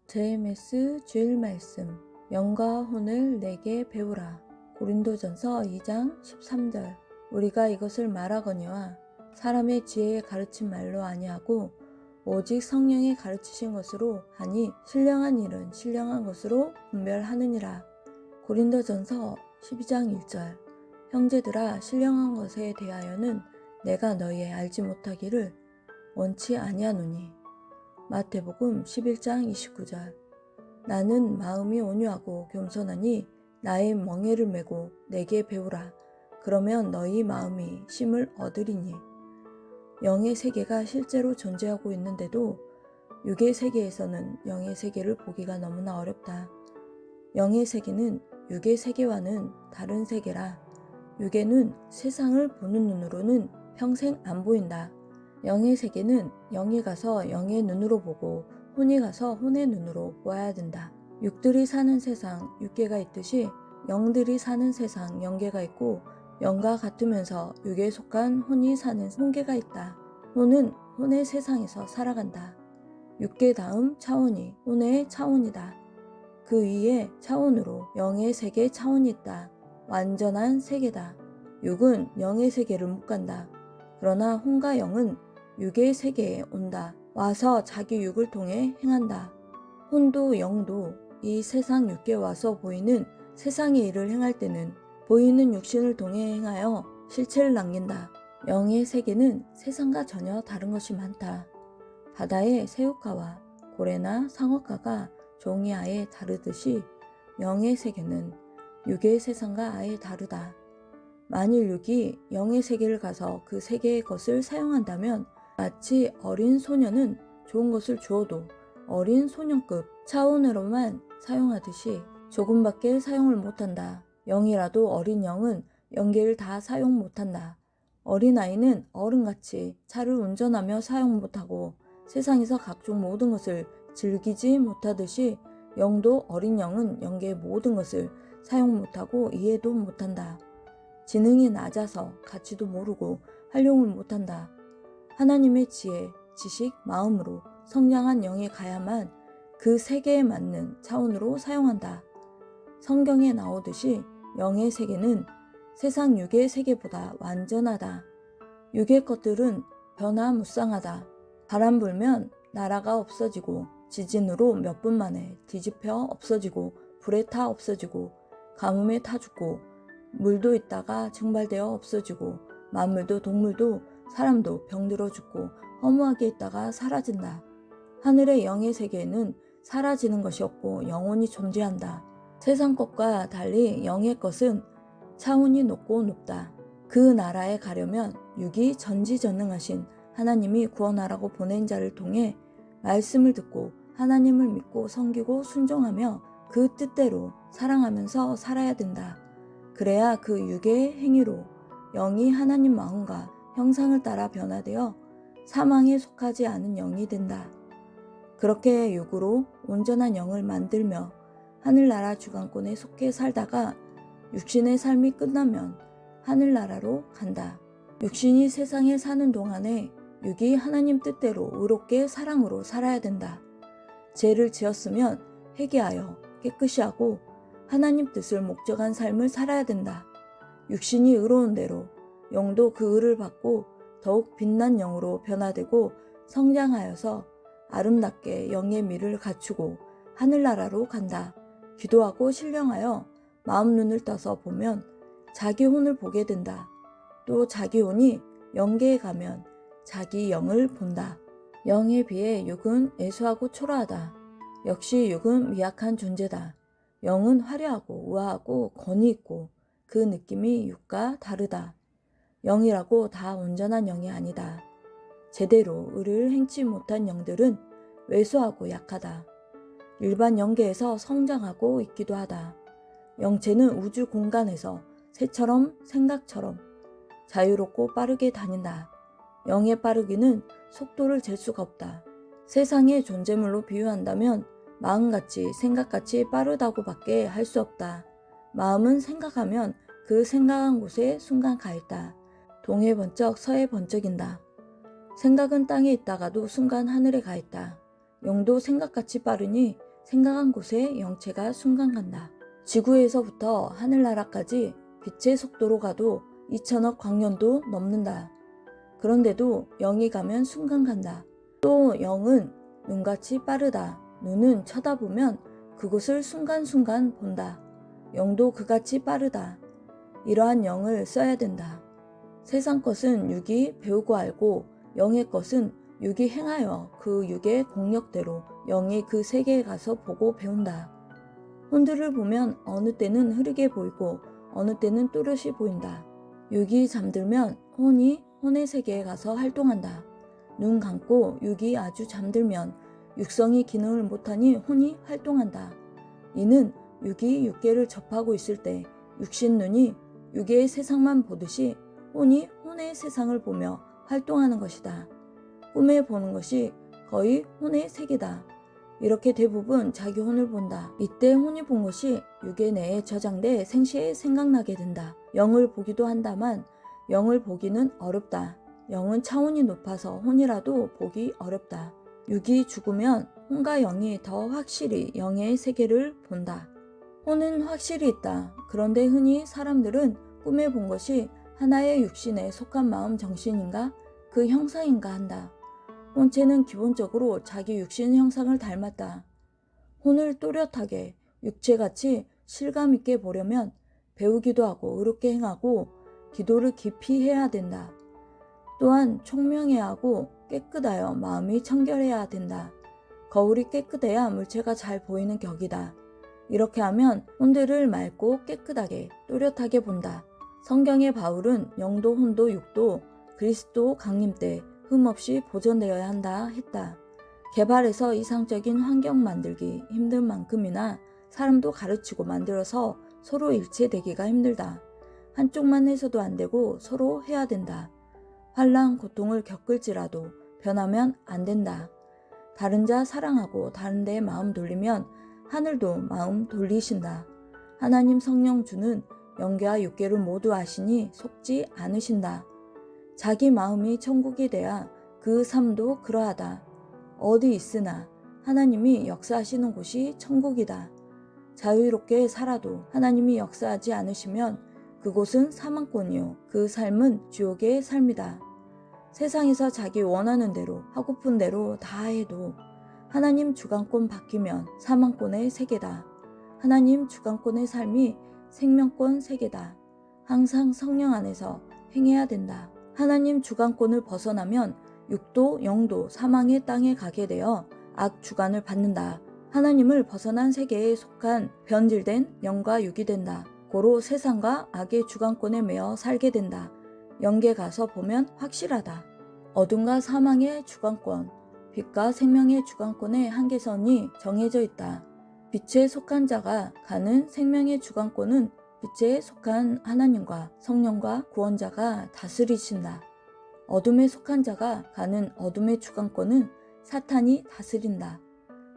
JMS 주일 말씀, 영과 혼을 내게 배우라. 고린도전서 2장 13절. 우리가 이것을 말하거니와 사람의 지혜에 가르친 말로 아니하고 오직 성령이 가르치신 것으로 하니 신령한 일은 신령한 것으로 분별하느니라. 고린도전서 12장 1절. 형제들아, 신령한 것에 대하여는 내가 너희의 알지 못하기를 원치 아니하노니. 마태복음 11장 29절. 나는 마음이 온유하고 겸손하니 나의 멍에를 메고 내게 배우라. 그러면 너희 마음이 쉼을 얻으리니. 영의 세계가 실제로 존재하고 있는데도 육의 세계에서는 영의 세계를 보기가 너무나 어렵다. 영의 세계는 육의 세계와는 다른 세계라. 육의 세상을 보는 눈으로는 평생 안 보인다. 영의 세계는 영이 가서 영의 눈으로 보고 혼이 가서 혼의 눈으로 보아야 된다. 육들이 사는 세상 육계가 있듯이 영들이 사는 세상 영계가 있고, 영과 같으면서 육에 속한 혼이 사는 혼계가 있다. 혼은 혼의 세상에서 살아간다. 육계 다음 차원이 혼의 차원이다. 그 위에 차원으로 영의 세계 차원이 있다. 완전한 세계다. 육은 영의 세계를 못 간다. 그러나 혼과 영은 육의 세계에 온다. 와서 자기 육을 통해 행한다. 혼도 영도 이 세상 육계에 와서 보이는 세상의 일을 행할 때는 보이는 육신을 통해 행하여 실체를 남긴다. 영의 세계는 세상과 전혀 다른 것이 많다. 바다의 새우가와 고래나 상어가가 종이 아예 다르듯이 영의 세계는 육의 세상과 아예 다르다. 만일 육이 영의 세계를 가서 그 세계의 것을 사용한다면 마치 어린 소년은 좋은 것을 주어도 어린 소년급 차원으로만 사용하듯이 조금밖에 사용을 못한다. 영이라도 어린 영은 영계를 다 사용 못한다. 어린아이는 어른같이 차를 운전하며 사용 못하고 세상에서 각종 모든 것을 즐기지 못하듯이 영도 어린 영은 영계의 모든 것을 사용 못하고 이해도 못한다. 지능이 낮아서 가치도 모르고 활용을 못한다. 하나님의 지혜, 지식, 마음으로 성장한 영이 가야만 그 세계에 맞는 차원으로 사용한다. 성경에 나오듯이 영의 세계는 세상 육의 세계보다 완전하다. 육의 것들은 변화무쌍하다. 바람 불면 나라가 없어지고, 지진으로 몇 분 만에 뒤집혀 없어지고, 불에 타 없어지고, 가뭄에 타 죽고, 물도 있다가 증발되어 없어지고, 만물도 동물도 사람도 병들어 죽고 허무하게 있다가 사라진다. 하늘의 영의 세계에는 사라지는 것이 없고 영원히 존재한다. 세상 것과 달리 영의 것은 차원이 높고 높다. 그 나라에 가려면 육이 전지전능하신 하나님이 구원하라고 보낸 자를 통해 말씀을 듣고 하나님을 믿고 섬기고 순종하며 그 뜻대로 사랑하면서 살아야 된다. 그래야 그 육의 행위로 영이 하나님 마음과 형상을 따라 변화되어 사망에 속하지 않은 영이 된다. 그렇게 육으로 온전한 영을 만들며 하늘나라 주관권에 속해 살다가 육신의 삶이 끝나면 하늘나라로 간다. 육신이 세상에 사는 동안에 육이 하나님 뜻대로 의롭게 사랑으로 살아야 된다. 죄를 지었으면 회개하여 깨끗이 하고 하나님 뜻을 목적한 삶을 살아야 된다. 육신이 의로운 대로 영도 그 의를 받고 더욱 빛난 영으로 변화되고 성장하여서 아름답게 영의 미를 갖추고 하늘나라로 간다. 기도하고 신령하여 마음 눈을 떠서 보면 자기 혼을 보게 된다. 또 자기 혼이 영계에 가면 자기 영을 본다. 영에 비해 육은 애수하고 초라하다. 역시 육은 미약한 존재다. 영은 화려하고 우아하고 권위 있고 그 느낌이 육과 다르다. 영이라고 다 온전한 영이 아니다. 제대로 의를 행치 못한 영들은 왜소하고 약하다. 일반 영계에서 성장하고 있기도 하다. 영체는 우주 공간에서 새처럼 생각처럼 자유롭고 빠르게 다닌다. 영의 빠르기는 속도를 잴 수가 없다. 세상의 존재물로 비유한다면 마음같이 생각같이 빠르다고밖에 할 수 없다. 마음은 생각하면 그 생각한 곳에 순간 가 있다. 동해 번쩍 서해 번쩍인다. 생각은 땅에 있다가도 순간 하늘에 가 있다. 영도 생각같이 빠르니 생각한 곳에 영체가 순간 간다. 지구에서부터 하늘나라까지 빛의 속도로 가도 2천억 광년도 넘는다. 그런데도 영이 가면 순간 간다. 또 영은 눈같이 빠르다. 눈은 쳐다보면 그곳을 순간순간 본다. 영도 그같이 빠르다. 이러한 영을 써야 된다. 세상 것은 육이 배우고 알고 영의 것은 육이 행하여 그 육의 공력대로 영이 그 세계에 가서 보고 배운다. 혼들을 보면 어느 때는 흐리게 보이고 어느 때는 또렷이 보인다. 육이 잠들면 혼이 혼의 세계에 가서 활동한다. 눈 감고 육이 아주 잠들면 육성이 기능을 못하니 혼이 활동한다. 이는 육이 육계를 접하고 있을 때 육신 눈이 육의 세상만 보듯이 혼이 혼의 세상을 보며 활동하는 것이다. 꿈에 보는 것이 거의 혼의 세계다. 이렇게 대부분 자기 혼을 본다. 이때 혼이 본 것이 육의 내에 저장돼 생시에 생각나게 된다. 영을 보기도 한다만 영을 보기는 어렵다. 영은 차원이 높아서 혼이라도 보기 어렵다. 육이 죽으면 혼과 영이 더 확실히 영의 세계를 본다. 혼은 확실히 있다. 그런데 흔히 사람들은 꿈에 본 것이 하나의 육신에 속한 마음 정신인가 그 형상인가 한다. 혼체는 기본적으로 자기 육신 형상을 닮았다. 혼을 또렷하게 육체같이 실감있게 보려면 배우기도 하고 의롭게 행하고 기도를 깊이 해야 된다. 또한 총명해야 하고 깨끗하여 마음이 청결해야 된다. 거울이 깨끗해야 물체가 잘 보이는 격이다. 이렇게 하면 혼들을 맑고 깨끗하게 또렷하게 본다. 성경의 바울은 영도 혼도 육도 그리스도 강림 때 흠없이 보존되어야 한다 했다. 개발해서 이상적인 환경 만들기 힘든 만큼이나 사람도 가르치고 만들어서 서로 일체되기가 힘들다. 한쪽만 해서도 안 되고 서로 해야 된다. 환난 고통을 겪을지라도 변하면 안 된다. 다른 자 사랑하고 다른 데에 마음 돌리면 하늘도 마음 돌리신다. 하나님 성령 주는 영계와 육계를 모두 아시니 속지 않으신다. 자기 마음이 천국이 돼야 그 삶도 그러하다. 어디 있으나 하나님이 역사하시는 곳이 천국이다. 자유롭게 살아도 하나님이 역사하지 않으시면 그곳은 사망권이요 그 삶은 지옥의 삶이다. 세상에서 자기 원하는 대로 하고픈 대로 다 해도 하나님 주관권 바뀌면 사망권의 세계다. 하나님 주관권의 삶이 생명권 세계다. 항상 성령 안에서 행해야 된다. 하나님 주관권을 벗어나면 육도 영도 사망의 땅에 가게 되어 악 주관을 받는다. 하나님을 벗어난 세계에 속한 변질된 영과 육이 된다. 고로 세상과 악의 주관권에 매여 살게 된다. 영계 가서 보면 확실하다. 어둠과 사망의 주관권, 빛과 생명의 주관권의 한계선이 정해져 있다. 빛에 속한 자가 가는 생명의 주관권은 빛에 속한 하나님과 성령과 구원자가 다스리신다. 어둠에 속한 자가 가는 어둠의 주관권은 사탄이 다스린다.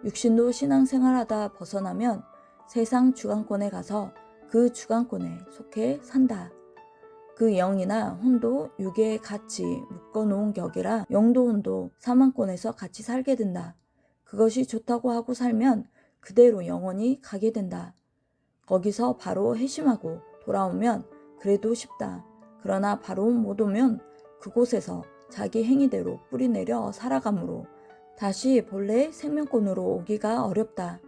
육신도 신앙생활하다 벗어나면 세상 주관권에 가서 그 주관권에 속해 산다. 그 영이나 혼도 육에 같이 묶어놓은 격이라 영도 혼도 사망권에서 같이 살게 된다. 그것이 좋다고 하고 살면 그대로 영원히 가게 된다. 거기서 바로 회심하고 돌아오면 그래도 쉽다. 그러나 바로 못 오면 그곳에서 자기 행위대로 뿌리내려 살아가므로 다시 본래의 생명권으로 오기가 어렵다.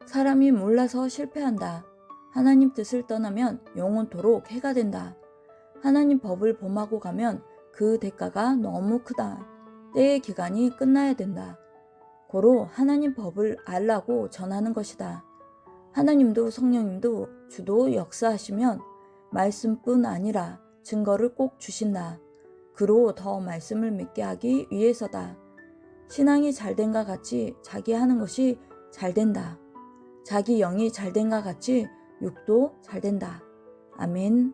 사람이 몰라서 실패한다. 하나님 뜻을 떠나면 영원토록 해가 된다. 하나님 법을 범하고 가면 그 대가가 너무 크다. 때의 기간이 끝나야 된다. 고로 하나님 법을 알라고 전하는 것이다. 하나님도 성령님도 주도 역사하시면 말씀뿐 아니라 증거를 꼭 주신다. 그로 더 말씀을 믿게 하기 위해서다. 신앙이 잘된과 같이 자기 하는 것이 잘된다. 자기 영이 잘된과 같이 육도 잘된다. 아멘.